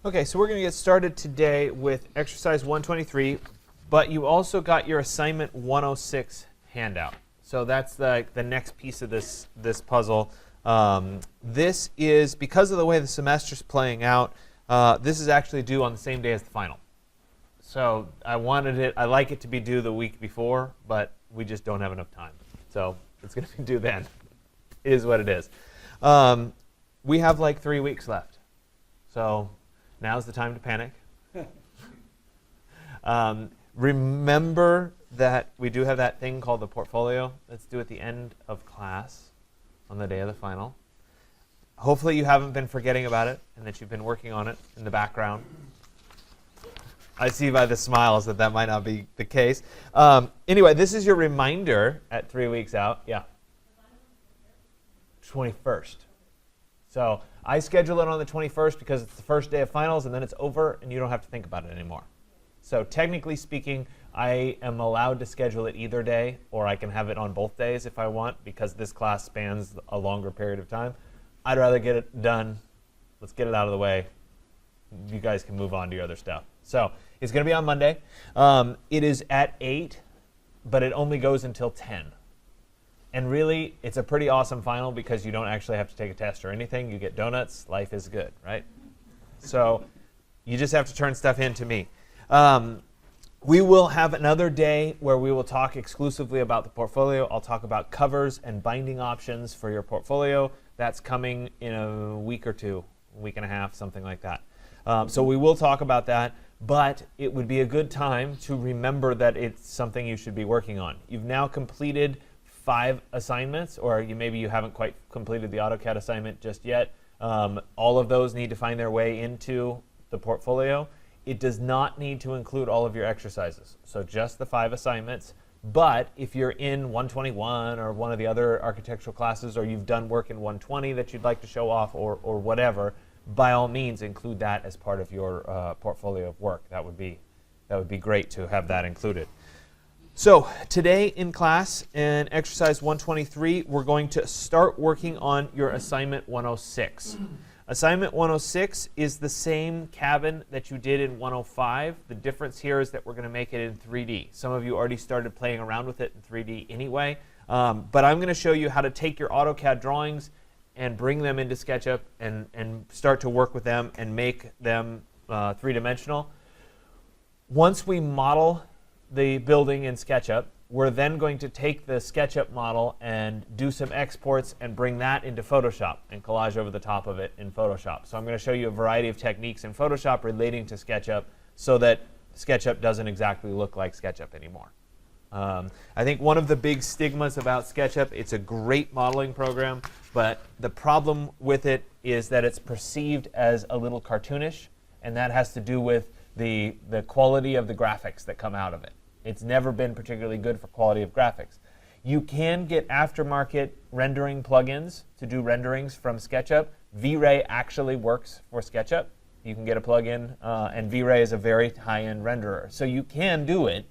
Okay, so we're going to get started today with exercise 123, but you also got your assignment 106 handout. So that's the next piece of this puzzle. This is, because of the way the semester's playing out, this is actually due on the same day as the final. So I like it to be due the week before, but we just don't have enough time. So it's going to be due then. It is what it is. We have like 3 weeks left. So now's the time to panic. Remember that we do have that thing called the portfolio that's due at the end of class on the day of the final. Hopefully you haven't been forgetting about it and that you've been working on it in the background. I see by the smiles that that might not be the case. Anyway, this is your reminder at 3 weeks out. Yeah. 21st. So I schedule it on the 21st because it's the first day of finals, and then it's over, and you don't have to think about it anymore. So technically speaking, I am allowed to schedule it either day, or I can have it on both days if I want, because this class spans a longer period of time. I'd rather get it done. Let's get it out of the way. You guys can move on to your other stuff. So it's going to be on Monday. It is at 8, but it only goes until 10. And really, it's a pretty awesome final because you don't actually have to take a test or anything. You get donuts. Life is good, right? So you just have to turn stuff in to me. We will have another day where we will talk exclusively about the portfolio. I'll talk about covers and binding options for your portfolio. That's coming in a week or two, a week and a half, something like that. So we will talk about that, but it would be a good time to remember that it's something you should be working on. You've now completed 5 assignments, or maybe you haven't quite completed the AutoCAD assignment just yet. All of those need to find their way into the portfolio. It does not need to include all of your exercises, so just the 5 assignments. But if you're in 121 or one of the other architectural classes, or you've done work in 120 that you'd like to show off, or whatever, by all means include that as part of your portfolio of work. That would be great to have that included. So today in class, in exercise 123, we're going to start working on your assignment 106. Assignment 106 is the same cabin that you did in 105. The difference here is that we're going to make it in 3D. Some of you already started playing around with it in 3D anyway, but I'm going to show you how to take your AutoCAD drawings and bring them into SketchUp and start to work with them and make them three-dimensional. Once we model the building in SketchUp, we're then going to take the SketchUp model and do some exports and bring that into Photoshop and collage over the top of it in Photoshop. So I'm going to show you a variety of techniques in Photoshop relating to SketchUp so that SketchUp doesn't exactly look like SketchUp anymore. I think one of the big stigmas about SketchUp, it's a great modeling program, but the problem with it is that it's perceived as a little cartoonish, and that has to do with the quality of the graphics that come out of it. It's never been particularly good for quality of graphics. You can get aftermarket rendering plugins to do renderings from SketchUp. V-Ray actually works for SketchUp. You can get a plugin, and V-Ray is a very high-end renderer. So you can do it.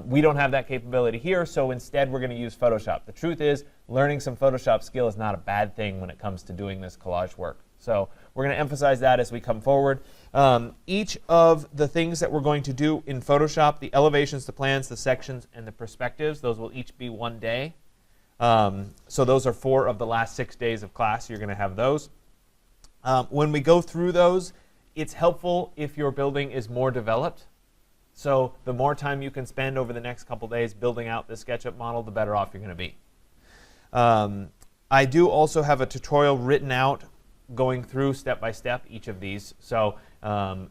We don't have that capability here, so instead we're going to use Photoshop. The truth is, learning some Photoshop skill is not a bad thing when it comes to doing this collage work. So we're going to emphasize that as we come forward. Each of the things that we're going to do in Photoshop, the elevations, the plans, the sections, and the perspectives, those will each be 1 day. So those are 4 of the last 6 days of class. You're going to have those. When we go through those, it's helpful if your building is more developed. So the more time you can spend over the next couple days building out the SketchUp model, the better off you're going to be. I do also have a tutorial written out going through step by step each of these. So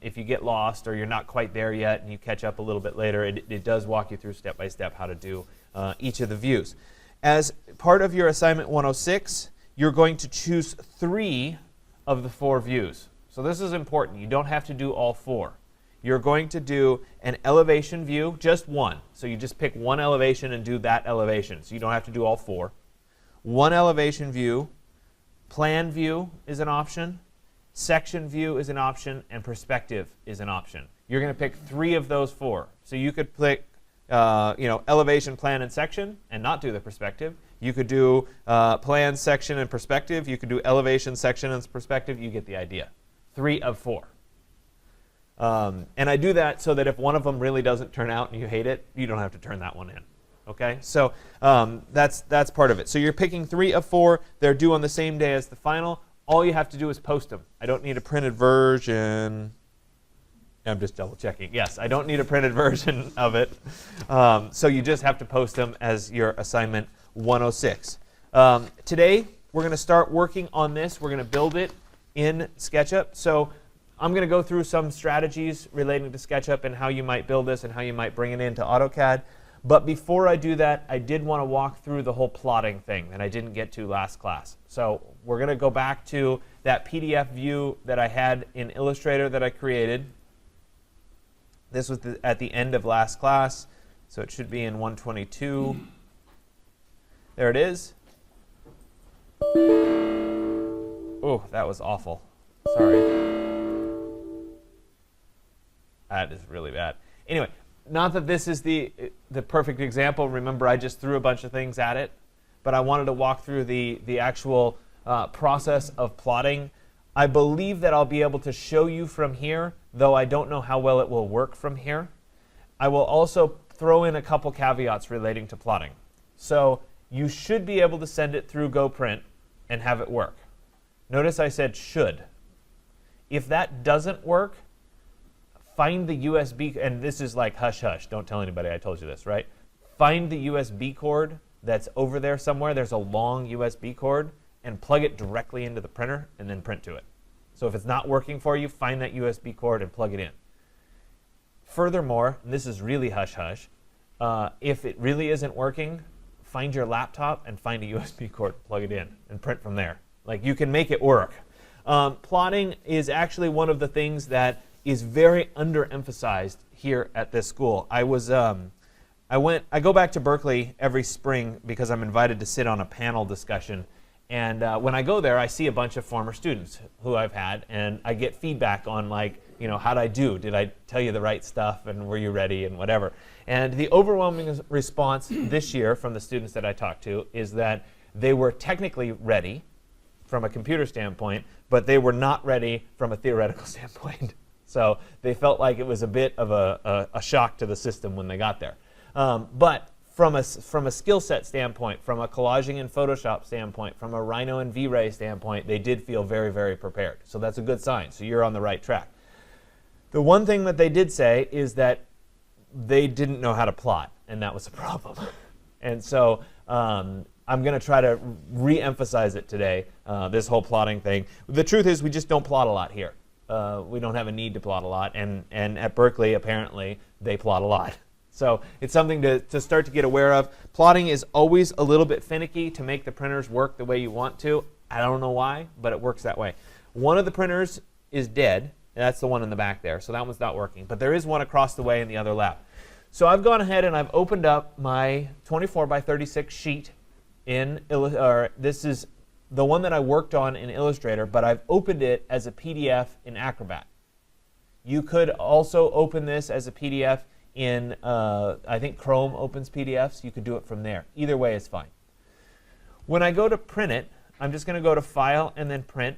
if you get lost or you're not quite there yet and you catch up a little bit later, it does walk you through step by step how to do each of the views. As part of your assignment 106, you're going to choose 3 of the 4 views. So this is important. You don't have to do all 4. You're going to do an elevation view, just one. So you just pick one elevation and do that elevation. So you don't have to do all 4. One elevation view, plan view is an option, section view is an option, and perspective is an option. You're going to pick 3 of those 4. So you could pick elevation, plan, and section and not do the perspective. You could do plan, section, and perspective. You could do elevation, section, and perspective. You get the idea. 3 of 4. And I do that so that if one of them really doesn't turn out and you hate it, you don't have to turn that one in. Okay, so that's part of it. So you're picking 3 of 4. They're due on the same day as the final. All you have to do is post them. I don't need a printed version. I'm just double checking. Yes, I don't need a printed version of it. So you just have to post them as your assignment 106. Today, we're going to start working on this. We're going to build it in SketchUp. So I'm going to go through some strategies relating to SketchUp and how you might build this and how you might bring it into AutoCAD. But before I do that, I did want to walk through the whole plotting thing that I didn't get to last class. So we're going to go back to that PDF view that I had in Illustrator that I created. This was at the end of last class, so it should be in 122. There it is. Oh, that was awful. Sorry. That is really bad. Anyway, not that this is the perfect example. Remember, I just threw a bunch of things at it. But I wanted to walk through the actual process of plotting. I believe that I'll be able to show you from here, though I don't know how well it will work from here. I will also throw in a couple caveats relating to plotting. So you should be able to send it through GoPrint and have it work. Notice I said should. If that doesn't work, find the USB, and this is like hush hush, don't tell anybody I told you this, right? Find the USB cord that's over there somewhere. There's a long USB cord, and plug it directly into the printer and then print to it. So if it's not working for you, find that USB cord and plug it in. Furthermore, and this is really hush hush, if it really isn't working, find your laptop and find a USB cord, plug it in, and print from there. Like, you can make it work. Plotting is actually one of the things that is very underemphasized here at this school. I go back to Berkeley every spring because I'm invited to sit on a panel discussion. And when I go there, I see a bunch of former students who I've had, and I get feedback on, like, you know, how'd I do? Did I tell you the right stuff, and were you ready, and whatever. And the overwhelming response this year from the students that I talked to is that they were technically ready from a computer standpoint, but they were not ready from a theoretical standpoint. So they felt like it was a bit of a shock to the system when they got there. But from a skill set standpoint, from a collaging and Photoshop standpoint, from a Rhino and V-Ray standpoint, they did feel very, very prepared. So that's a good sign. So you're on the right track. The one thing that they did say is that they didn't know how to plot, and that was a problem. And so I'm going to try to re-emphasize it today, this whole plotting thing. The truth is we just don't plot a lot here. We don't have a need to plot a lot, and at Berkeley, apparently, they plot a lot. So it's something to start to get aware of. Plotting is always a little bit finicky to make the printers work the way you want to. I don't know why, but it works that way. One of the printers is dead. That's the one in the back there, so that one's not working. But there is one across the way in the other lab. So I've gone ahead and I've opened up my 24 by 36 sheet this is the one that I worked on in Illustrator, but I've opened it as a PDF in Acrobat. You could also open this as a PDF in, I think Chrome opens PDFs. You could do it from there. Either way is fine. When I go to print it, I'm just going to go to File and then Print.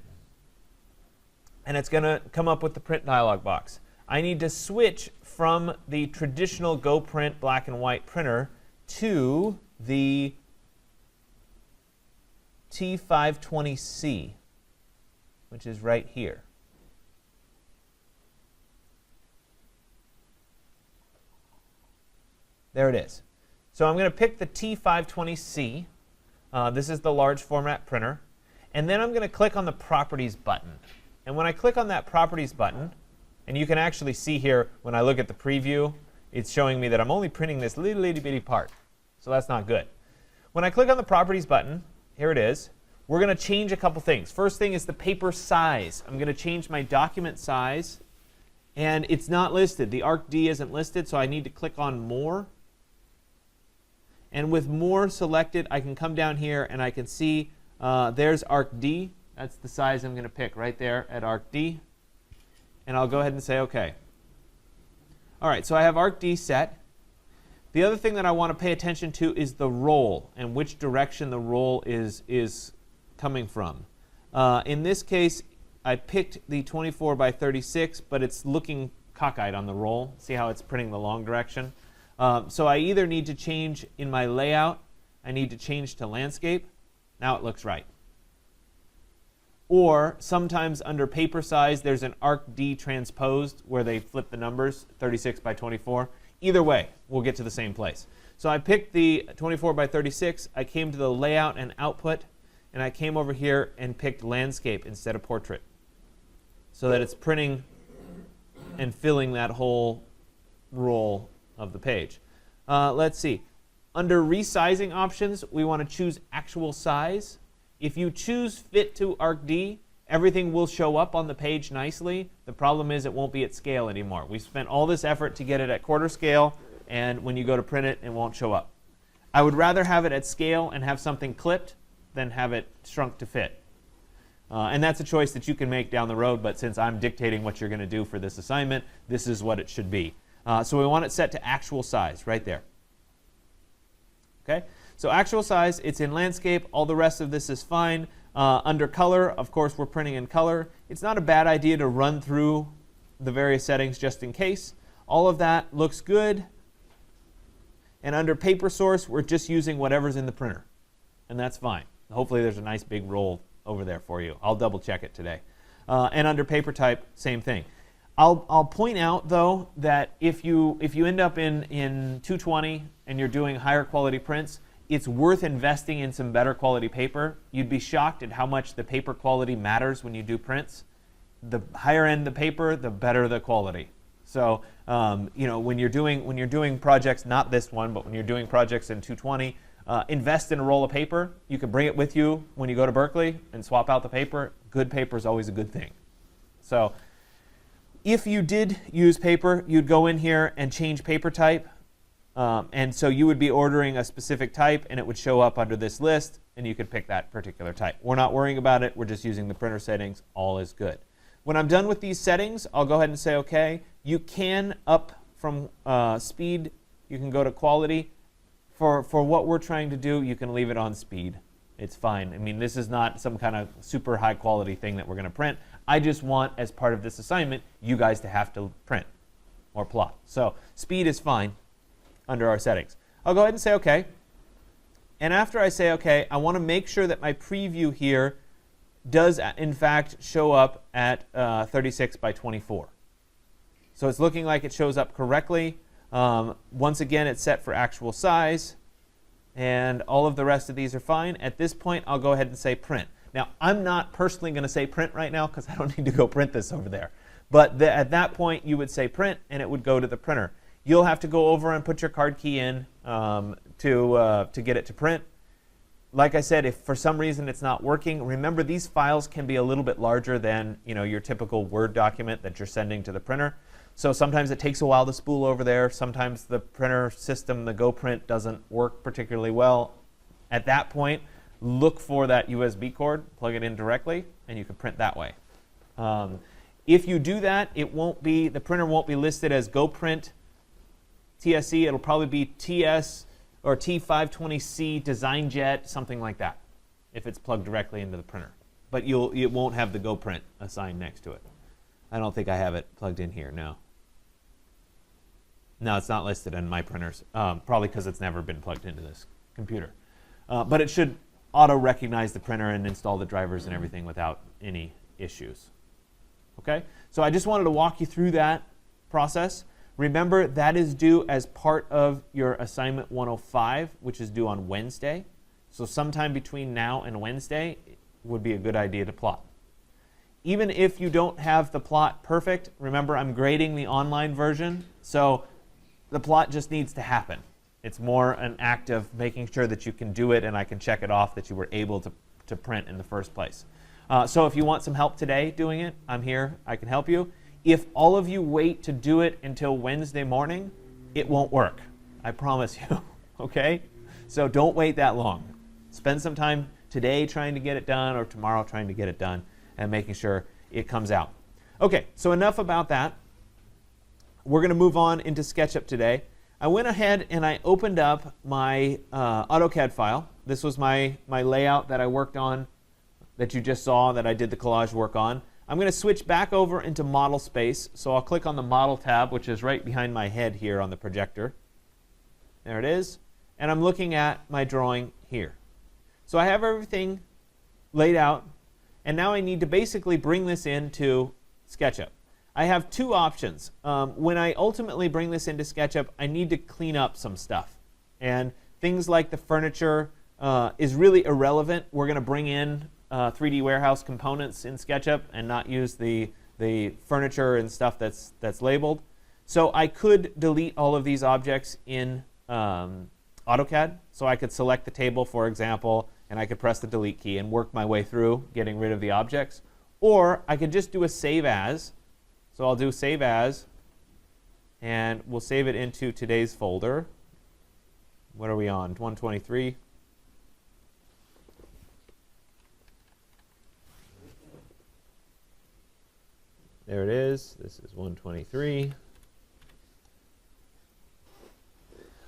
And it's going to come up with the print dialog box. I need to switch from the traditional GoPrint black and white printer to the T520C, which is right here. There it is. So I'm going to pick the T520C. This is the large format printer. And then I'm going to click on the Properties button. And when I click on that Properties button, and you can actually see here when I look at the preview, it's showing me that I'm only printing this little itty bitty part. So that's not good. When I click on the Properties button, here it is, we're going to change a couple things. First thing is the paper size. I'm going to change my document size, and it's not listed. The ArcD isn't listed, so I need to click on More. And with More selected, I can come down here and I can see there's ArcD. That's the size I'm going to pick right there at ArcD. And I'll go ahead and say OK. All right, so I have ArcD set. The other thing that I want to pay attention to is the roll and which direction the roll is coming from. In this case, I picked the 24 by 36, but it's looking cockeyed on the roll. See how it's printing the long direction? So I either need to change in my layout, I need to change to landscape. Now it looks right. Or sometimes under paper size, there's an ArcD transposed where they flip the numbers, 36 by 24. Either way, we'll get to the same place. So I picked the 24 by 36. I came to the layout and output, and I came over here and picked landscape instead of portrait, so that it's printing and filling that whole roll of the page. Let's see. Under resizing options, we want to choose actual size. If you choose fit to ArcD, everything will show up on the page nicely. The problem is it won't be at scale anymore. We spent all this effort to get it at quarter scale, and when you go to print it, it won't show up. I would rather have it at scale and have something clipped than have it shrunk to fit. And that's a choice that you can make down the road, but since I'm dictating what you're going to do for this assignment, this is what it should be. So we want it set to actual size right there. Okay? So actual size, it's in landscape. All the rest of this is fine. Under color, of course, we're printing in color. It's not a bad idea to run through the various settings just in case. All of that looks good. And under paper source, we're just using whatever's in the printer. And that's fine. Hopefully there's a nice big roll over there for you. I'll double check it today. And under paper type, same thing. I'll point out, though, that if you end up in 220 and you're doing higher quality prints, it's worth investing in some better quality paper. You'd be shocked at how much the paper quality matters when you do prints. The higher end the paper, the better the quality. So when you're doing projects, not this one, but when you're doing projects in 220, invest in a roll of paper. You can bring it with you when you go to Berkeley and swap out the paper. Good paper is always a good thing. So if you did use paper, you'd go in here and change paper type. And so you would be ordering a specific type, and it would show up under this list, and you could pick that particular type. We're not worrying about it. We're just using the printer settings. All is good. When I'm done with these settings, I'll go ahead and say OK. You can up from speed. You can go to quality. For what we're trying to do, you can leave it on speed. It's fine. I mean, this is not some kind of super high quality thing that we're going to print. I just want, as part of this assignment, you guys to have to print or plot. So speed is fine under our settings. I'll go ahead and say OK. And after I say OK, I want to make sure that my preview here does, in fact, show up at 36 by 24. So it's looking like it shows up correctly. Once again, it's set for actual size. And all of the rest of these are fine. At this point, I'll go ahead and say print. Now, I'm not personally going to say print right now because I don't need to go print this over there. But at that point, you would say print, and it would go to the printer. You'll have to go over and put your card key in to get it to print. Like I said, if for some reason it's not working, remember these files can be a little bit larger than your typical Word document that you're sending to the printer. So sometimes it takes a while to spool over there. Sometimes the printer system, the GoPrint, doesn't work particularly well. At that point, look for that USB cord, plug it in directly, and you can print that way. If you do that, the printer won't be listed as GoPrint TSC. It'll probably be TS or T520C DesignJet, something like that, if it's plugged directly into the printer. But it won't have the GoPrint assigned next to it. I don't think I have it plugged in here, no. No, it's not listed in my printers, probably because it's never been plugged into this computer. But it should auto-recognize the printer and install the drivers and everything without any issues. Okay? So I just wanted to walk you through that process. Remember, that is due as part of your assignment 105, which is due on Wednesday. So sometime between now and Wednesday would be a good idea to plot. Even if you don't have the plot perfect, remember I'm grading the online version, so the plot just needs to happen. It's more an act of making sure that you can do it and I can check it off that you were able to print in the first place. So if you want some help today doing it, I'm here. I can help you. If all of you wait to do it until Wednesday morning, it won't work. I promise you. Okay? So don't wait that long. Spend some time today trying to get it done or tomorrow trying to get it done and making sure it comes out. Okay, so enough about that. We're going to move on into SketchUp today. I went ahead and I opened up my AutoCAD file. This was my layout that I worked on that you just saw that I did the collage work on. I'm going to switch back over into model space. So I'll click on the model tab, which is right behind my head here on the projector. There it is. And I'm looking at my drawing here. So I have everything laid out. And now I need to basically bring this into SketchUp. I have two options. When I ultimately bring this into SketchUp, I need to clean up some stuff. And things like the furniture is really irrelevant. We're going to bring in 3D warehouse components in SketchUp and not use the furniture and stuff that's labeled. So I could delete all of these objects in AutoCAD. So I could select the table, for example, and I could press the delete key and work my way through getting rid of the objects. Or I could just do a save as. So I'll do save as, and we'll save it into today's folder. What are we on? 123. There it is. This is 123.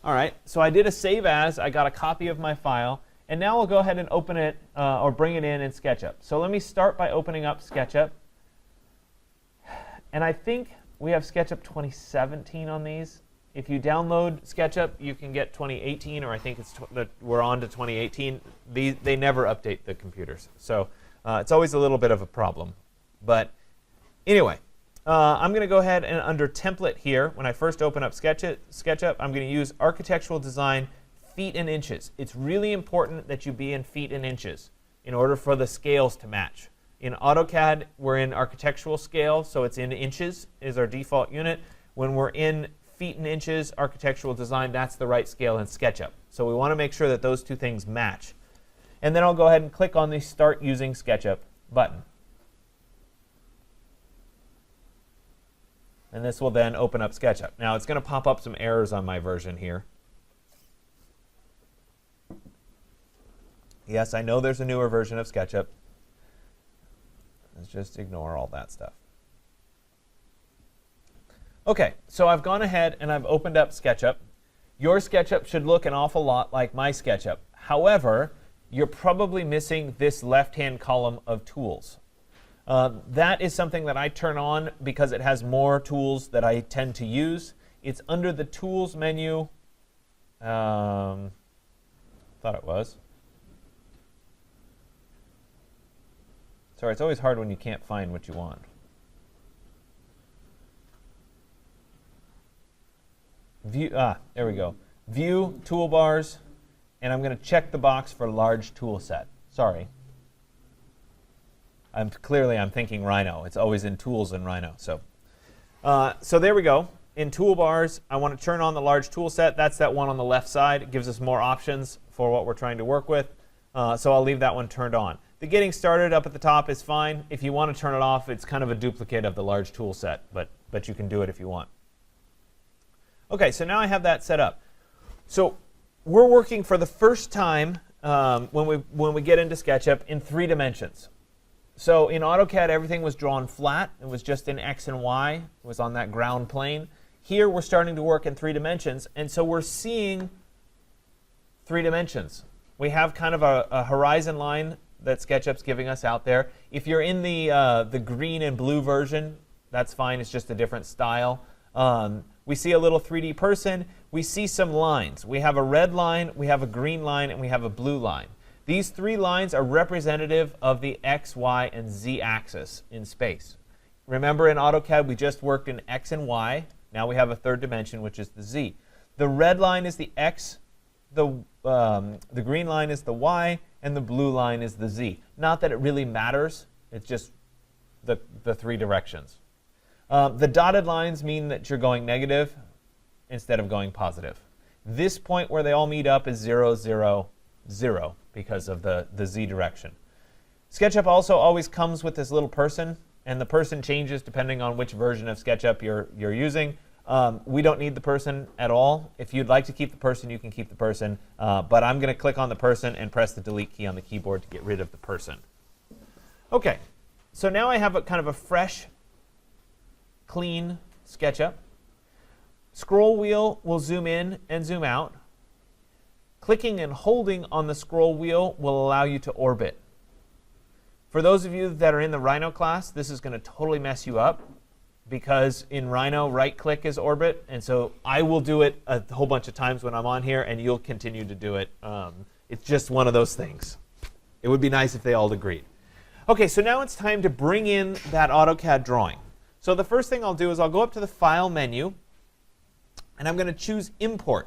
All right, so I did a save as. I got a copy of my file. And now I'll go ahead and open it or bring it in SketchUp. So let me start by opening up SketchUp. And I think we have SketchUp 2017 on these. If you download SketchUp, you can get 2018, or I think we're on to 2018. They never update the computers. So it's always a little bit of a problem. But anyway, I'm going to go ahead and under Template here, when I first open up SketchUp, I'm going to use Architectural Design feet and inches. It's really important that you be in feet and inches in order for the scales to match. In AutoCAD, we're in architectural scale, so it's in inches is our default unit. When we're in feet and inches, architectural design, that's the right scale in SketchUp. So we want to make sure that those two things match. And then I'll go ahead and click on the Start Using SketchUp button. And this will then open up SketchUp. Now it's going to pop up some errors on my version here. Yes, I know there's a newer version of SketchUp. Let's just ignore all that stuff. OK, so I've gone ahead and I've opened up SketchUp. Your SketchUp should look an awful lot like my SketchUp. However, you're probably missing this left-hand column of tools. That is something that I turn on because it has more tools that I tend to use. It's under the Tools menu. Thought it was. Sorry, it's always hard when you can't find what you want. View, there we go. View, toolbars, and I'm going to check the box for large tool set. Sorry. I'm thinking Rhino. It's always in Tools in Rhino. So there we go. In Toolbars, I want to turn on the large tool set. That's that one on the left side. It gives us more options for what we're trying to work with. So I'll leave that one turned on. The Getting Started up at the top is fine. If you want to turn it off, it's kind of a duplicate of the large tool set, but you can do it if you want. OK, so now I have that set up. So we're working for the first time when we get into SketchUp in 3 dimensions. So in AutoCAD, everything was drawn flat. It was just in X and Y. It was on that ground plane. Here, we're starting to work in 3 dimensions. And so we're seeing 3 dimensions. We have kind of a horizon line that SketchUp's giving us out there. If you're in the green and blue version, that's fine. It's just a different style. We see a little 3D person. We see some lines. We have a red line, we have a green line, and we have a blue line. These 3 lines are representative of the X, Y, and Z axis in space. Remember in AutoCAD, we just worked in X and Y. Now we have a 3rd dimension, which is the Z. The red line is the X, the green line is the Y, and the blue line is the Z. Not that it really matters. It's just the 3 directions. The dotted lines mean that you're going negative instead of going positive. This point where they all meet up is 0, 0, 0 because of the Z direction. SketchUp also always comes with this little person, and the person changes depending on which version of SketchUp you're using. We don't need the person at all. If you'd like to keep the person, you can keep the person. But I'm going to click on the person and press the delete key on the keyboard to get rid of the person. OK, so now I have a kind of a fresh, clean SketchUp. Scroll wheel will zoom in and zoom out. Clicking and holding on the scroll wheel will allow you to orbit. For those of you that are in the Rhino class, this is going to totally mess you up because in Rhino, right-click is orbit, and so I will do it a whole bunch of times when I'm on here, and you'll continue to do it. It's just one of those things. It would be nice if they all agreed. OK, so now it's time to bring in that AutoCAD drawing. So the first thing I'll do is I'll go up to the File menu, and I'm going to choose Import.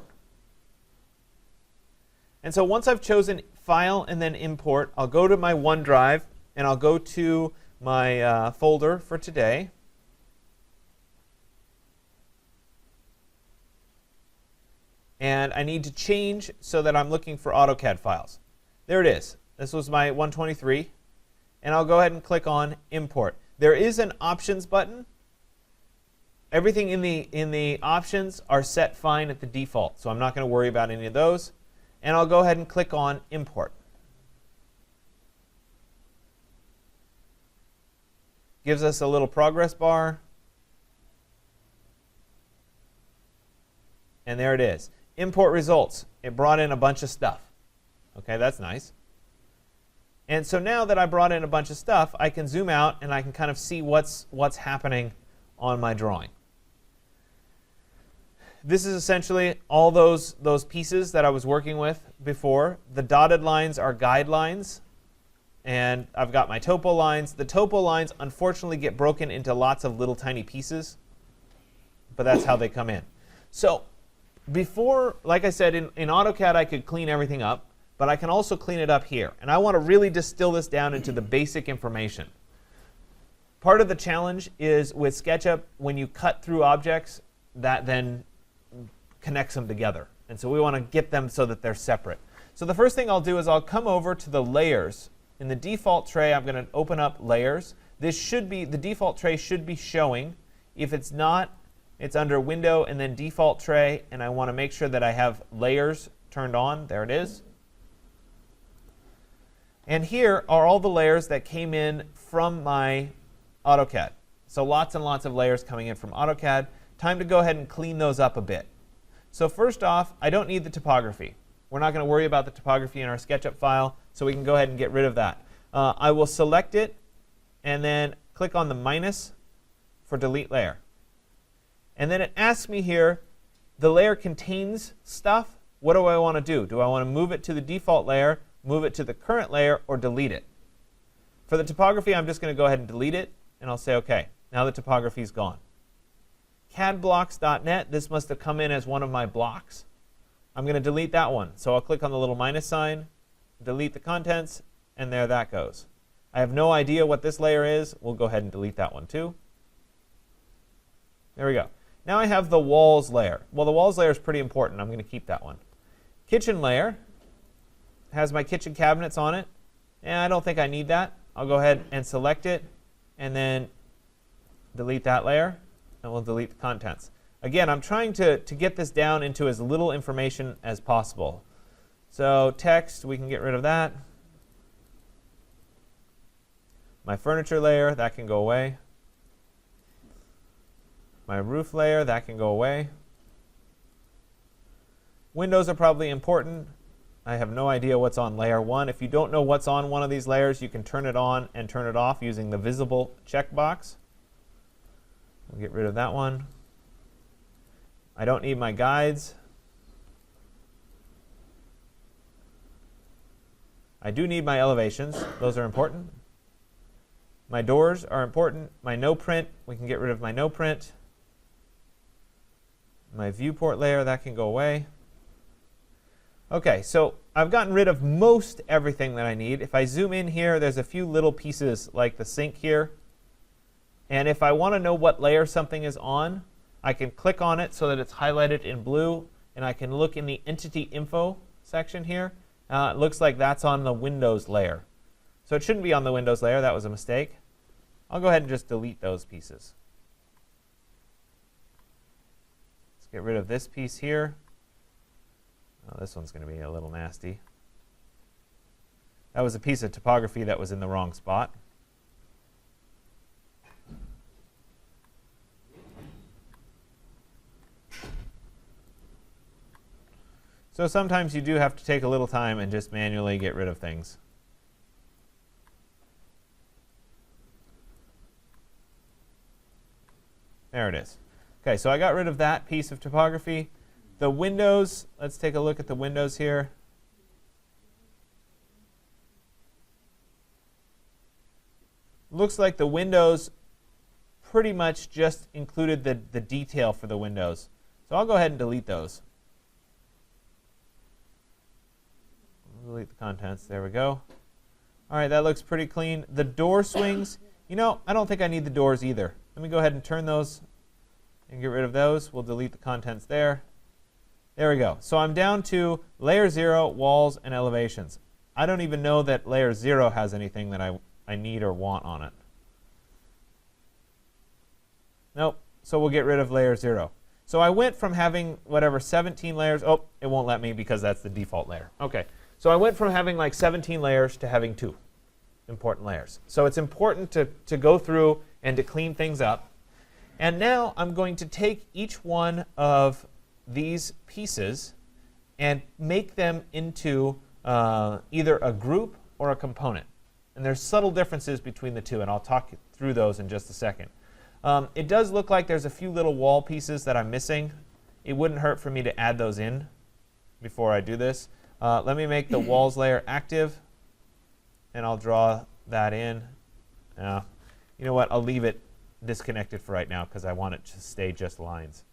And so once I've chosen File and then Import, I'll go to my OneDrive, and I'll go to my folder for today. And I need to change so that I'm looking for AutoCAD files. There it is. This was my 123. And I'll go ahead and click on Import. There is an Options button. Everything in the options are set fine at the default, so I'm not going to worry about any of those. And I'll go ahead and click on Import. Gives us a little progress bar. And there it is. Import results. It brought in a bunch of stuff. OK, that's nice. And so now that I brought in a bunch of stuff, I can zoom out and I can kind of see what's happening on my drawing. This is essentially all those pieces that I was working with before. The dotted lines are guidelines. And I've got my topo lines. The topo lines, unfortunately, get broken into lots of little tiny pieces. But that's how they come in. So before, like I said, in AutoCAD, I could clean everything up. But I can also clean it up here. And I want to really distill this down into the basic information. Part of the challenge is with SketchUp, when you cut through objects, that then connects them together. And so we want to get them so that they're separate. So the first thing I'll do is I'll come over to the layers. In the default tray, I'm going to open up layers. This should be, the default tray should be showing. If it's not, it's under Window and then Default Tray. And I want to make sure that I have layers turned on. There it is. And here are all the layers that came in from my AutoCAD. So lots and lots of layers coming in from AutoCAD. Time to go ahead and clean those up a bit. So first off, I don't need the topography. We're not going to worry about the topography in our SketchUp file, so we can go ahead and get rid of that. I will select it and then click on the minus for delete layer. And then it asks me here, the layer contains stuff. What do I want to do? Do I want to move it to the default layer, move it to the current layer, or delete it? For the topography, I'm just going to go ahead and delete it, and I'll say OK. Now the topography is gone. CADblocks.net, this must have come in as one of my blocks. I'm going to delete that one. So I'll click on the little minus sign, delete the contents, and there that goes. I have no idea what this layer is. We'll go ahead and delete that one too. There we go. Now I have the walls layer. Well, the walls layer is pretty important. I'm going to keep that one. Kitchen layer has my kitchen cabinets on it. And I don't think I need that. I'll go ahead and select it and then delete that layer. And we'll delete the contents. Again, I'm trying to get this down into as little information as possible. So text, we can get rid of that. My furniture layer, that can go away. My roof layer, that can go away. Windows are probably important. I have no idea what's on layer 1. If you don't know what's on one of these layers, you can turn it on and turn it off using the visible checkbox. We'll get rid of that one. I don't need my guides. I do need my elevations. Those are important. My doors are important. My no print, we can get rid of my no print. My viewport layer, that can go away. OK, so I've gotten rid of most everything that I need. If I zoom in here, there's a few little pieces like the sink here. And if I want to know what layer something is on, I can click on it so that it's highlighted in blue. And I can look in the Entity Info section here. It looks like that's on the Windows layer. So it shouldn't be on the Windows layer. That was a mistake. I'll go ahead and just delete those pieces. Let's get rid of this piece here. Oh, this one's going to be a little nasty. That was a piece of topography that was in the wrong spot. So sometimes you do have to take a little time and just manually get rid of things. There it is. Okay, so I got rid of that piece of topography. The windows, let's take a look at the windows here. Looks like the windows pretty much just included the detail for the windows. So I'll go ahead and delete those. Delete the contents. There we go. All right, that looks pretty clean. The door swings, you know, I don't think I need the doors either. Let me go ahead and turn those and get rid of those. We'll delete the contents there. There we go. So I'm down to layer 0, walls, and elevations. I don't even know that layer 0 has anything that I need or want on it. Nope. So we'll get rid of layer 0. So I went from having, whatever, 17 layers. Oh, it won't let me because that's the default layer. OK. So I went from having like 17 layers to having 2 important layers. So it's important to go through and to clean things up. And now I'm going to take each one of these pieces and make them into either a group or a component. And there's subtle differences between the two, and I'll talk through those in just a second. It does look like there's a few little wall pieces that I'm missing. It wouldn't hurt for me to add those in before I do this. Let me make the walls layer active, and I'll draw that in. You know what? I'll leave it disconnected for right now because I want it to stay just lines.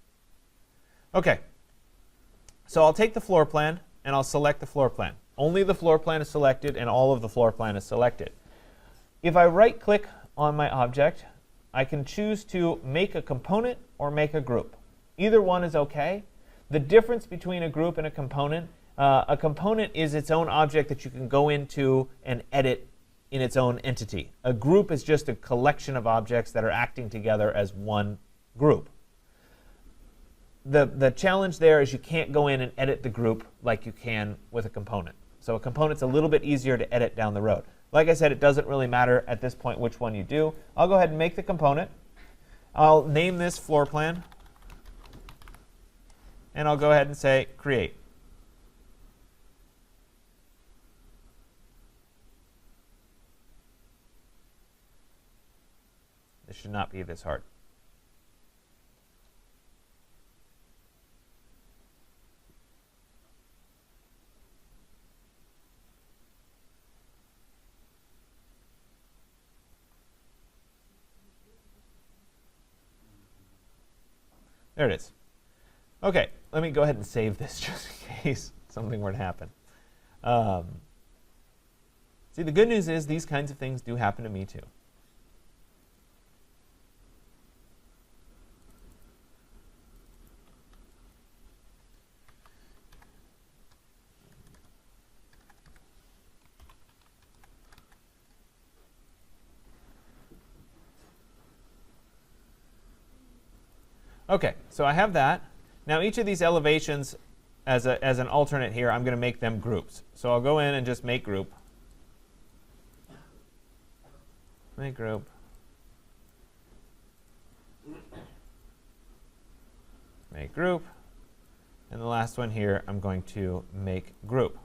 OK. So I'll take the floor plan, and I'll select the floor plan. Only the floor plan is selected, and all of the floor plan is selected. If I right-click on my object, I can choose to make a component or make a group. Either one is OK. The difference between a group and a component is its own object that you can go into and edit in its own entity. A group is just a collection of objects that are acting together as one group. The challenge there is you can't go in and edit the group like you can with a component. So a component's a little bit easier to edit down the road. Like I said, it doesn't really matter at this point which one you do. I'll go ahead and make the component. I'll name this floor plan. And I'll go ahead and say create. This should not be this hard. There it is. OK, let me go ahead and save this just in case something were to happen. See, the good news is these kinds of things do happen to me too. OK, so I have that. Now each of these elevations, as an alternate here, I'm going to make them groups. So I'll go in and just make group. Make group. Make group. And the last one here, I'm going to make group.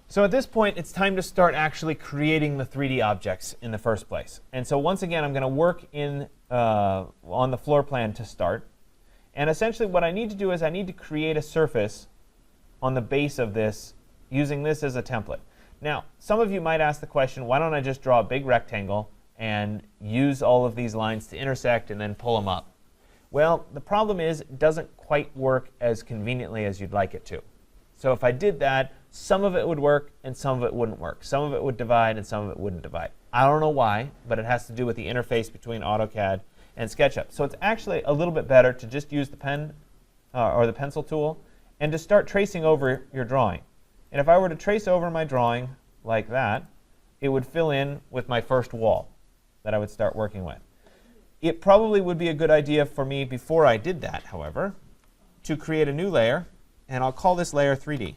So at this point, it's time to start actually creating the 3D objects in the first place. And so once again, I'm going to work on the floor plan to start. And essentially what I need to do is I need to create a surface on the base of this using this as a template. Now, some of you might ask the question, why don't I just draw a big rectangle and use all of these lines to intersect and then pull them up? Well, the problem is it doesn't quite work as conveniently as you'd like it to. So if I did that, some of it would work and some of it wouldn't work. Some of it would divide and some of it wouldn't divide. I don't know why, but it has to do with the interface between AutoCAD and SketchUp. So it's actually a little bit better to just use the pen or the pencil tool and to start tracing over your drawing. And if I were to trace over my drawing like that, it would fill in with my first wall that I would start working with. It probably would be a good idea for me before I did that, however, to create a new layer, and I'll call this layer 3D.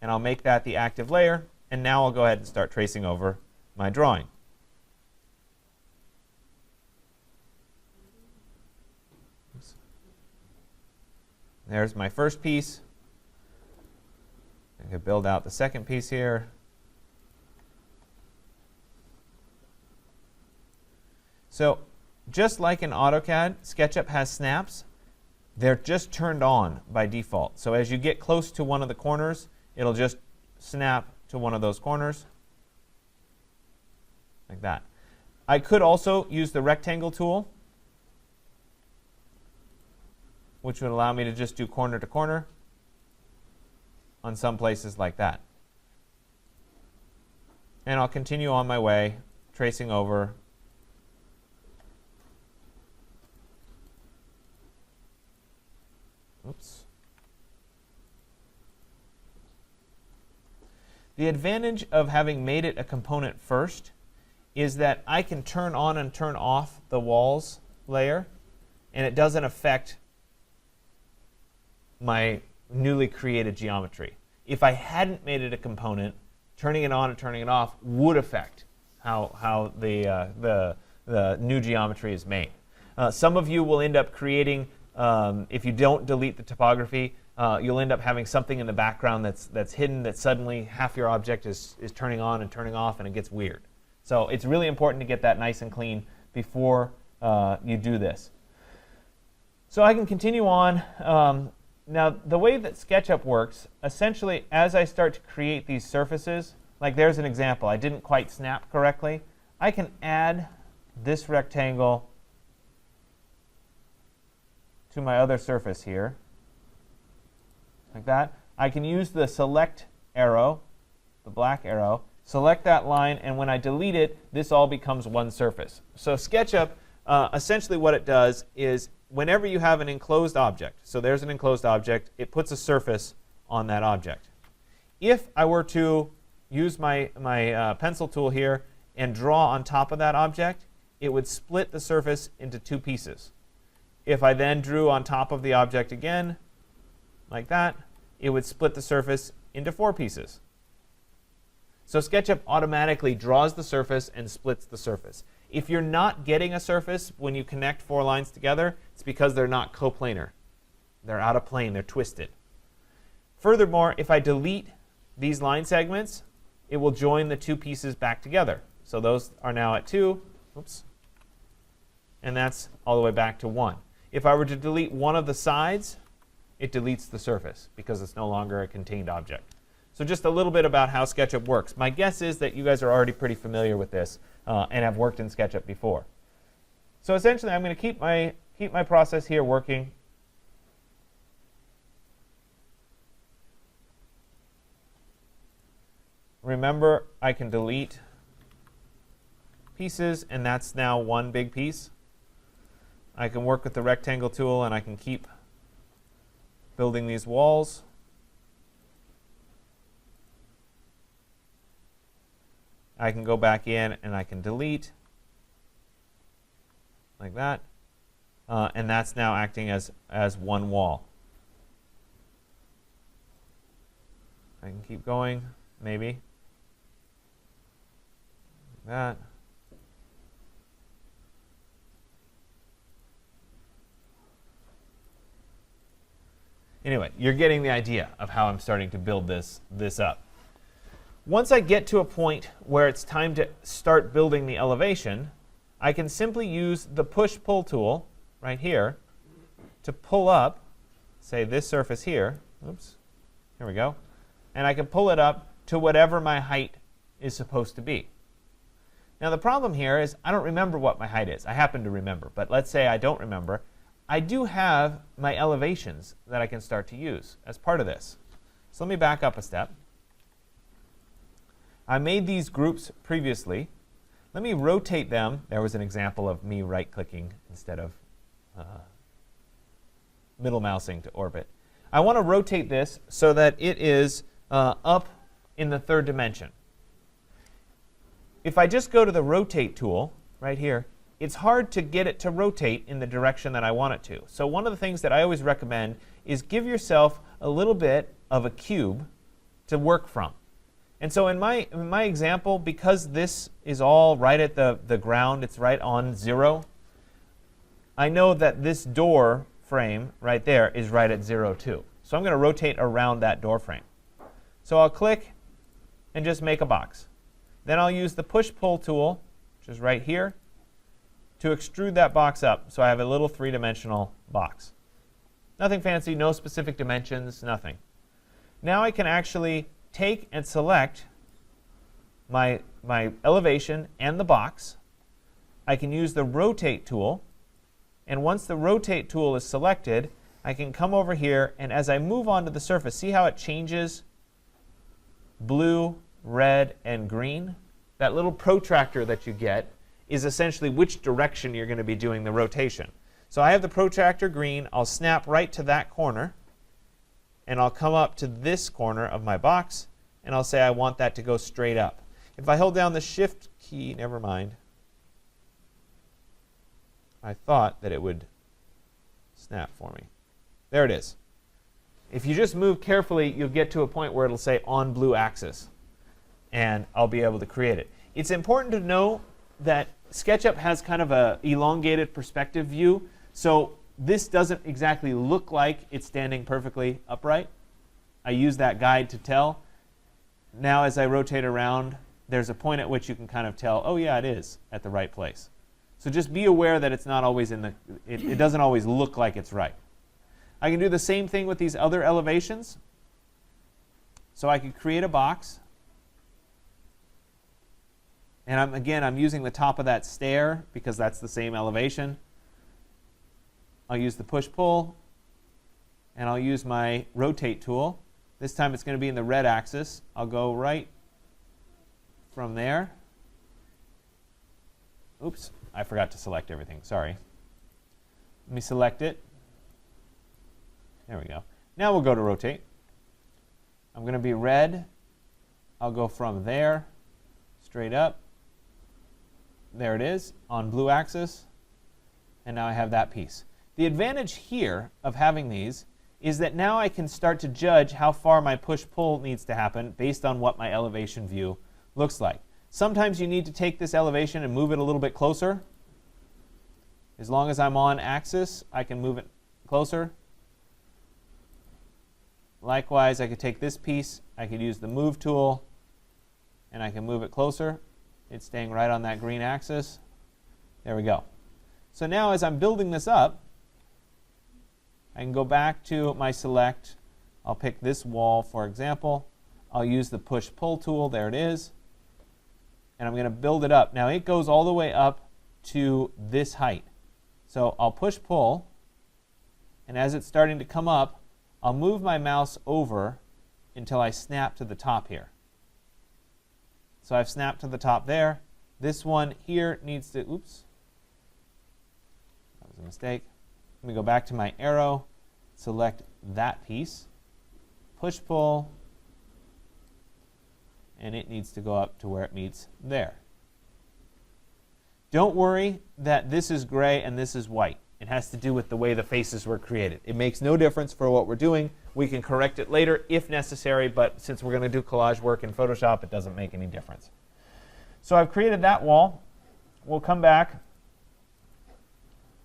And I'll make that the active layer, and now I'll go ahead and start tracing over my drawing. Oops. There's my first piece. I could build out the second piece here. So just like in AutoCAD, SketchUp has snaps. They're just turned on by default. So as you get close to one of the corners, it'll just snap to one of those corners, like that. I could also use the rectangle tool, which would allow me to just do corner to corner on some places like that. And I'll continue on my way, tracing over. Oops. The advantage of having made it a component first is that I can turn on and turn off the walls layer, and it doesn't affect my newly created geometry. If I hadn't made it a component, turning it on and turning it off would affect how the new geometry is made. Some of you will end up creating, if you don't delete the topography, you'll end up having something in the background that's hidden, that suddenly half your object is turning on and turning off, and it gets weird. So it's really important to get that nice and clean before you do this. So I can continue on. Now, the way that SketchUp works, essentially, as I start to create these surfaces, like there's an example. I didn't quite snap correctly. I can add this rectangle to my other surface here, like that. I can use the select arrow, the black arrow, select that line, and when I delete it, this all becomes one surface. So SketchUp, essentially what it does is whenever you have an enclosed object, so there's an enclosed object, it puts a surface on that object. If I were to use my pencil tool here and draw on top of that object, it would split the surface into two pieces. If I then drew on top of the object again, like that, it would split the surface into four pieces. So SketchUp automatically draws the surface and splits the surface. If you're not getting a surface when you connect four lines together, it's because they're not coplanar. They're out of plane, they're twisted. Furthermore, if I delete these line segments, it will join the two pieces back together. So those are now at 2, oops, and that's all the way back to 1. If I were to delete one of the sides, it deletes the surface because it's no longer a contained object. So just a little bit about how SketchUp works. My guess is that you guys are already pretty familiar with this and have worked in SketchUp before. So essentially, I'm going to keep my process here working. Remember, I can delete pieces, and that's now one big piece. I can work with the rectangle tool, and I can keep building these walls. I can go back in and I can delete, like that. And that's now acting as one wall. I can keep going, maybe. Like that. Anyway, you're getting the idea of how I'm starting to build this up. Once I get to a point where it's time to start building the elevation, I can simply use the push-pull tool right here to pull up, say, this surface here. Oops, here we go. And I can pull it up to whatever my height is supposed to be. Now, the problem here is I don't remember what my height is. I happen to remember, but let's say I don't remember. I do have my elevations that I can start to use as part of this. So let me back up a step. I made these groups previously. Let me rotate them. There was an example of me right-clicking instead of middle mousing to orbit. I want to rotate this so that it is up in the third dimension. If I just go to the rotate tool right here, it's hard to get it to rotate in the direction that I want it to. So one of the things that I always recommend is give yourself a little bit of a cube to work from. And so in my example, because this is all right at the ground, it's right on 0, I know that this door frame right there is right at 0 too. So I'm going to rotate around that door frame. So I'll click and just make a box. Then I'll use the push-pull tool, which is right here, to extrude that box up so I have a little three-dimensional box. Nothing fancy, no specific dimensions, nothing. Now I can actually take and select my elevation and the box. I can use the rotate tool, and once the rotate tool is selected, I can come over here, and as I move onto the surface, see how it changes blue, red, and green? That little protractor that you get is essentially which direction you're going to be doing the rotation. So I have the protractor green. I'll snap right to that corner, and I'll come up to this corner of my box, and I'll say I want that to go straight up. If I hold down the Shift key, never mind. I thought that it would snap for me. There it is. If you just move carefully, you'll get to a point where it'll say on blue axis, and I'll be able to create it. It's important to know that SketchUp has kind of an elongated perspective view, so this doesn't exactly look like it's standing perfectly upright. I use that guide to tell. Now as I rotate around, there's a point at which you can kind of tell, oh yeah, it is at the right place. So just be aware that it's not always in the, it doesn't always look like it's right. I can do the same thing with these other elevations. So I could create a box. And I'm using the top of that stair because that's the same elevation. I'll use the push-pull, and I'll use my rotate tool. This time it's going to be in the red axis. I'll go right from there. Oops, I forgot to select everything. Sorry. Let me select it. There we go. Now we'll go to rotate. I'm going to be red. I'll go from there straight up. There it is on blue axis. And now I have that piece. The advantage here of having these is that now I can start to judge how far my push-pull needs to happen based on what my elevation view looks like. Sometimes you need to take this elevation and move it a little bit closer. As long as I'm on axis, I can move it closer. Likewise, I could take this piece, I could use the move tool, and I can move it closer. It's staying right on that green axis. There we go. So now as I'm building this up, I can go back to my select. I'll pick this wall, for example. I'll use the push-pull tool. There it is. And I'm going to build it up. Now it goes all the way up to this height. So I'll push-pull, and as it's starting to come up, I'll move my mouse over until I snap to the top here. So I've snapped to the top there. This one here needs to, oops, that was a mistake. Let me go back to my arrow, select that piece, push-pull, and it needs to go up to where it meets there. Don't worry that this is gray and this is white. It has to do with the way the faces were created. It makes no difference for what we're doing. We can correct it later if necessary, but since we're going to do collage work in Photoshop, it doesn't make any difference. So I've created that wall. We'll come back,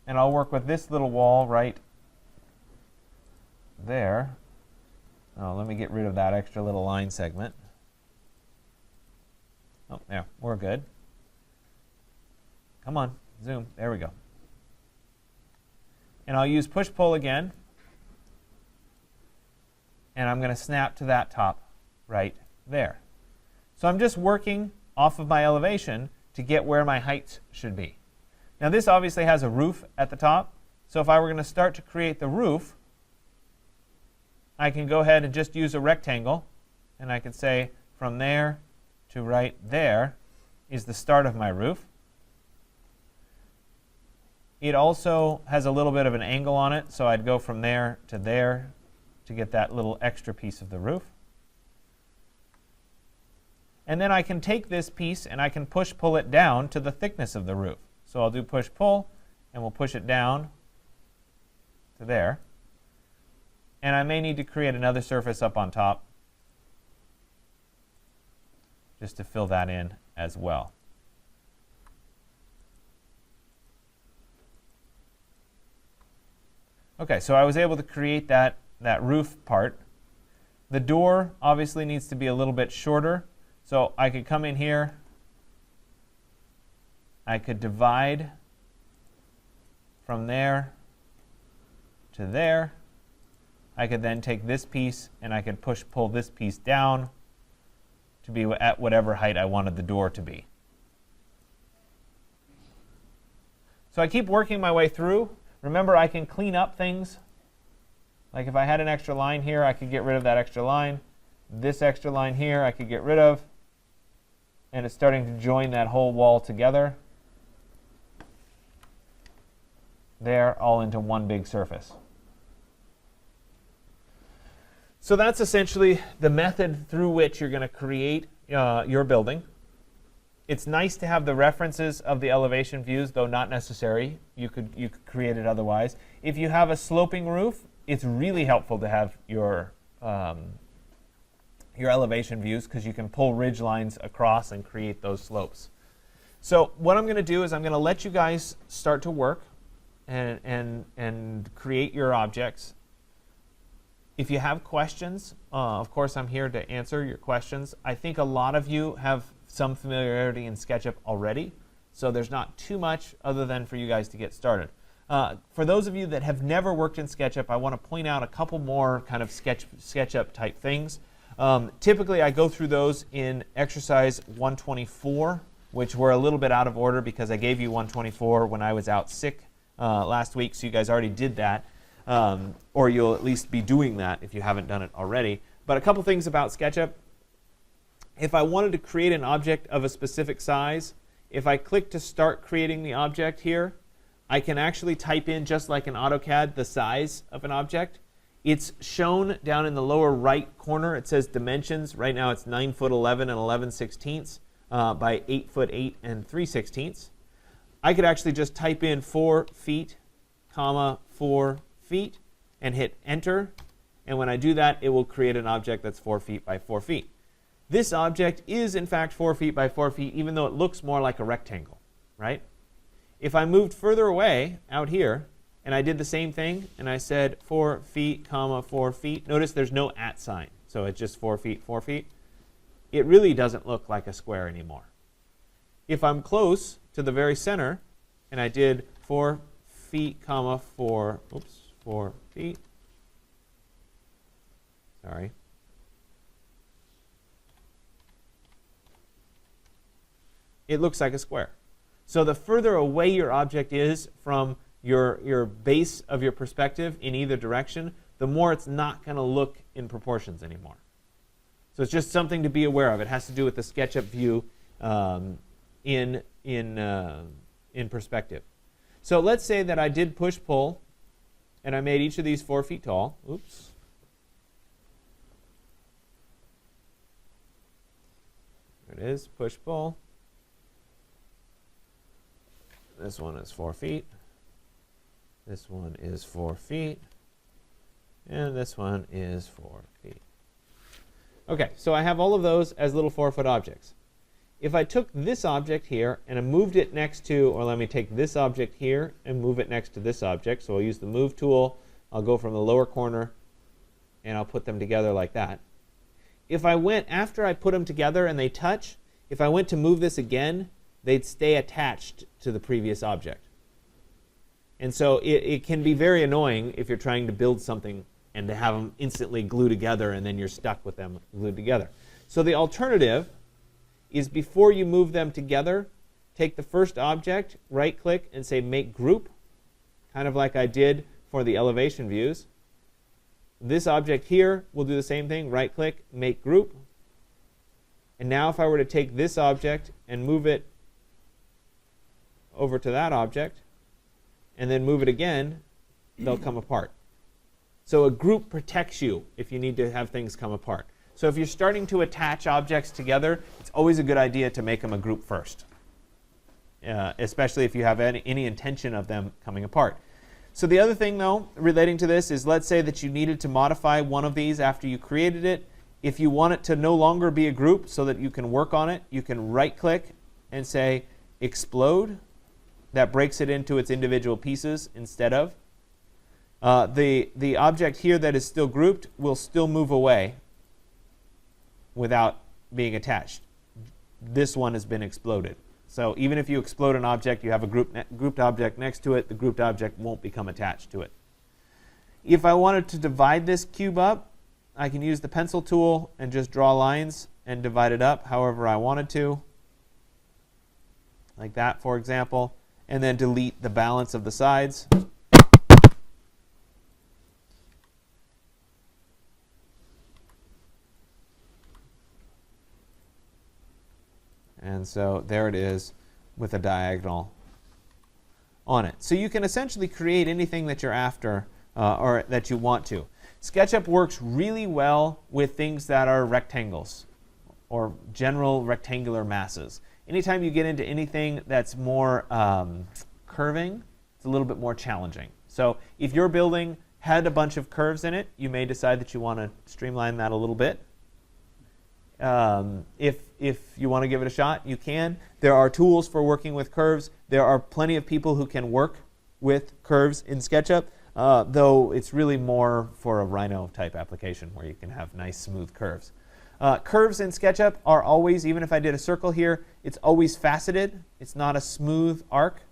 and I'll work with this little wall right there. Oh, let me get rid of that extra little line segment. Oh, there, we're good. Come on, zoom. There we go. And I'll use push-pull again. And I'm going to snap to that top right there. So I'm just working off of my elevation to get where my heights should be. Now this obviously has a roof at the top. So if I were going to start to create the roof, I can go ahead and just use a rectangle. And I can say from there to right there is the start of my roof. It also has a little bit of an angle on it, so I'd go from there to get that little extra piece of the roof. And then I can take this piece and I can push-pull it down to the thickness of the roof. So I'll do push-pull, and we'll push it down to there. And I may need to create another surface up on top just to fill that in as well. Okay, so I was able to create that roof part. The door obviously needs to be a little bit shorter. So I could come in here. I could divide from there to there. I could then take this piece and I could pull this piece down to be at whatever height I wanted the door to be. So I keep working my way through. Remember, I can clean up things. Like if I had an extra line here, I could get rid of that extra line. This extra line here, I could get rid of. And it's starting to join that whole wall together. There, all into one big surface. So that's essentially the method through which you're going to create your building. It's nice to have the references of the elevation views, though not necessary. You could create it otherwise. If you have a sloping roof, it's really helpful to have your elevation views because you can pull ridge lines across and create those slopes. So what I'm going to do is I'm going to let you guys start to work and create your objects. If you have questions, of course, I'm here to answer your questions. I think a lot of you have some familiarity in SketchUp already, so there's not too much other than for you guys to get started. For those of you that have never worked in SketchUp, I want to point out a couple more kind of SketchUp type things. Typically, I go through those in exercise 124, which we're a little bit out of order because I gave you 124 when I was out sick last week, so you guys already did that. Or you'll at least be doing that if you haven't done it already. But a couple things about SketchUp. If I wanted to create an object of a specific size, if I click to start creating the object here, I can actually type in, just like in AutoCAD, the size of an object. It's shown down in the lower right corner. It says dimensions. Right now it's 9 foot 11 and 11/16 by 8 foot 8 and 3/16. I could actually just type in 4 feet, comma 4 feet and hit enter, and when I do that, it will create an object that's 4 feet by 4 feet. This object is in fact 4 feet by 4 feet, even though it looks more like a rectangle, right? If I moved further away out here and I did the same thing and I said 4 feet, comma 4 feet, notice there's no @ sign, so it's just 4 feet, 4 feet. It really doesn't look like a square anymore. If I'm close to the very center and I did 4 feet, comma 4 feet. Sorry. It looks like a square. So the further away your object is from your base of your perspective in either direction, the more it's not going to look in proportions anymore. So it's just something to be aware of. It has to do with the SketchUp view in perspective. So let's say that I did push-pull, and I made each of these 4 feet tall. Oops. There it is, push-pull. This one is 4 feet. This one is 4 feet. And this one is 4 feet. Okay, so I have all of those as little 4-foot objects. If I took this object here and I moved it next to, or let me take this object here and move it next to this object. So I'll use the move tool. I'll go from the lower corner and I'll put them together like that. If I went, after I put them together and they touch, if I went to move this again, they'd stay attached to the previous object. And so it can be very annoying if you're trying to build something and to have them instantly glue together and then you're stuck with them glued together. So the alternative is, before you move them together, take the first object, right click and say make group, kind of like I did for the elevation views. This object here will do the same thing, right click, make group. And now if I were to take this object and move it over to that object and then move it again, they'll come apart. So a group protects you if you need to have things come apart. So if you're starting to attach objects together, it's always a good idea to make them a group first, especially if you have any intention of them coming apart. So the other thing, though, relating to this is, let's say that you needed to modify one of these after you created it. If you want it to no longer be a group so that you can work on it, you can right-click and say explode. That breaks it into its individual pieces instead of. The object here that is still grouped will still move away without being attached. This one has been exploded. So even if you explode an object, you have a grouped object next to it, the grouped object won't become attached to it. If I wanted to divide this cube up, I can use the pencil tool and just draw lines and divide it up however I wanted to, like that, for example, and then delete the balance of the sides. And so there it is with a diagonal on it. So you can essentially create anything that you're after or that you want to. SketchUp works really well with things that are rectangles or general rectangular masses. Anytime you get into anything that's more curving, it's a little bit more challenging. So if your building had a bunch of curves in it, you may decide that you want to streamline that a little bit. If you want to give it a shot, you can. There are tools for working with curves. There are plenty of people who can work with curves in SketchUp, though it's really more for a Rhino type application where you can have nice smooth curves. Curves in SketchUp are always, even if I did a circle here, it's always faceted. It's not a smooth arc.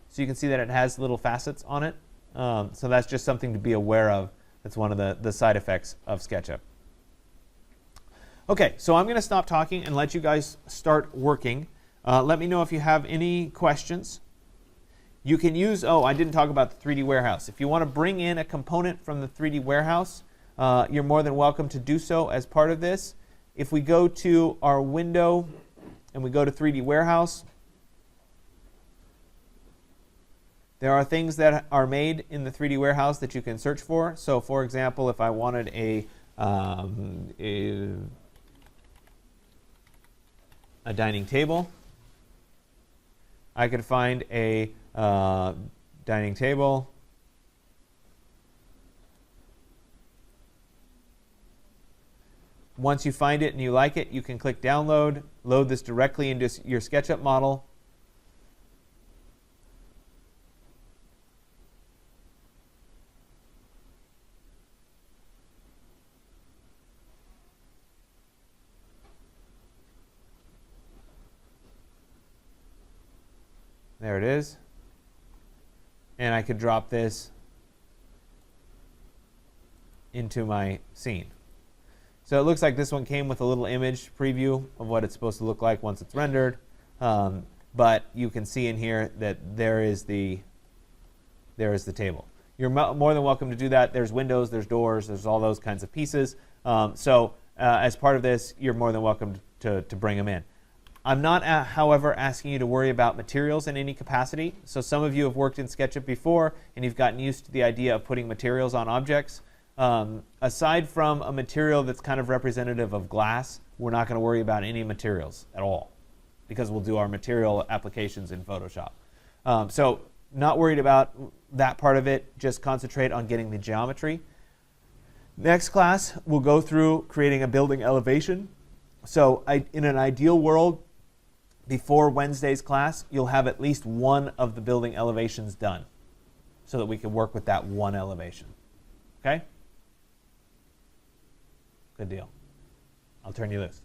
So you can see that it has little facets on it. So that's just something to be aware of. That's one of the side effects of SketchUp. Okay, so I'm going to stop talking and let you guys start working. Let me know if you have any questions. You can use, I didn't talk about the 3D warehouse. If you want to bring in a component from the 3D warehouse, you're more than welcome to do so as part of this. If we go to our window and we go to 3D warehouse, there are things that are made in the 3D warehouse that you can search for. So for example, if I wanted a dining table, I could find a dining table. Once you find it and you like it, you can click download, load this directly into your SketchUp model. There it is. And I could drop this into my scene. So it looks like this one came with a little image preview of what it's supposed to look like once it's rendered. But you can see in here that there is the table. You're more than welcome to do that. There's windows, there's doors, there's all those kinds of pieces. So as part of this, you're more than welcome to bring them in. I'm not, however, asking you to worry about materials in any capacity. So some of you have worked in SketchUp before, and you've gotten used to the idea of putting materials on objects. Aside from a material that's kind of representative of glass, we're not going to worry about any materials at all, because we'll do our material applications in Photoshop. So not worried about that part of it. Just concentrate on getting the geometry. Next class, we'll go through creating a building elevation. So in an ideal world, before Wednesday's class, you'll have at least one of the building elevations done so that we can work with that one elevation. Okay? Good deal. I'll turn you loose.